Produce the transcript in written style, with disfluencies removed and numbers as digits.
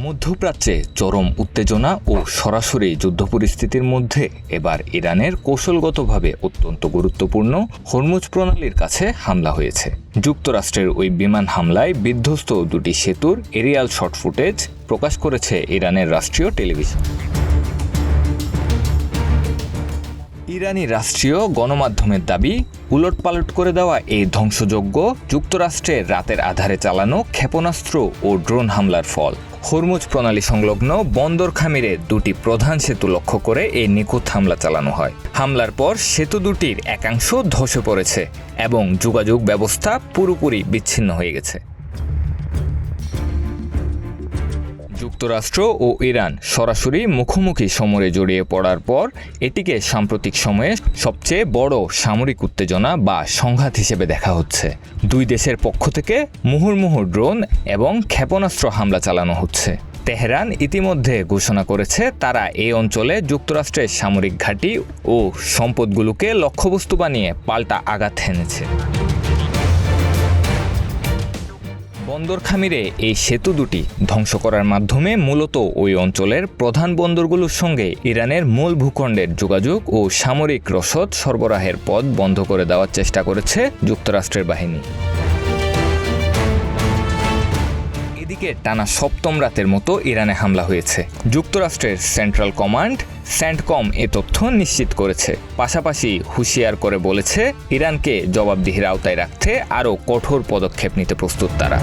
মধ্যপ্রাচ্যে চরম উত্তেজনা ও সরাসরি যুদ্ধ পরিস্থিতির মধ্যে এবার ইরানের কৌশলগতভাবে অত্যন্ত গুরুত্বপূর্ণ হরমুজ প্রণালীর কাছে হামলা হয়েছে। যুক্তরাষ্ট্রের ওই বিমান হামলায় বিধ্বস্ত দুটি সেতুর এরিয়াল শট ফুটেজ প্রকাশ করেছে ইরানের রাষ্ট্রীয় টেলিভিশন। ইরানি রাষ্ট্রীয় গণমাধ্যমের দাবি, উলটপালট করে দেওয়া এই ধ্বংসযজ্ঞ যুক্তরাষ্ট্রের রাতের আধারে চালানো ক্ষেপণাস্ত্র ও ড্রোন হামলার ফল। হরমুজ প্রণালী সংলগ্ন বন্দর খামিরে দুটি প্রধান সেতু লক্ষ্য করে এই নিখুঁত হামলা চালানো হয়। হামলার পর সেতু দুটির একাংশ ধসে পড়েছে এবং যোগাযোগ ব্যবস্থা পুরোপুরি বিচ্ছিন্ন হয়ে গেছে। যুক্তরাষ্ট্র ও ইরান সরাসরি মুখোমুখি সমরে জড়িয়ে পড়ার পর এটিকে সাম্প্রতিক সময়ে সবচেয়ে বড় সামরিক উত্তেজনা বা সংঘাত হিসেবে দেখা হচ্ছে। দুই দেশের পক্ষ থেকে মুহুর্মুহু ড্রোন এবং ক্ষেপণাস্ত্র হামলা চালানো হচ্ছে। তেহরান ইতিমধ্যে ঘোষণা করেছে তারা এই অঞ্চলে যুক্তরাষ্ট্রের সামরিক ঘাঁটি ও সম্পদগুলোকে লক্ষ্যবস্তু বানিয়ে পাল্টা আঘাত হেনেছে। বন্দর খামিরে এই সেতু দুটি ধ্বংস করার মাধ্যমে মূলত ওই অঞ্চলের প্রধান বন্দরগুলোর সঙ্গে ইরানের মূল ভূখণ্ডের যোগাযোগ ও সামরিক রসদ সরবরাহের পথ বন্ধ করে দেওয়ার চেষ্টা করেছে যুক্তরাষ্ট্রের বাহিনী। এদিকে টানা সপ্তম রাতের মতো ইরানে হামলা হয়েছে। যুক্তরাষ্ট্রের সেন্ট্রাল কমান্ড স্যান্ডকম এ তথ্য নিশ্চিত করেছে। পাশাপাশি হুঁশিয়ার করে বলেছে ইরানকে জবাবদিহির আওতায় রাখতে আরও কঠোর পদক্ষেপ নিতে প্রস্তুত তারা।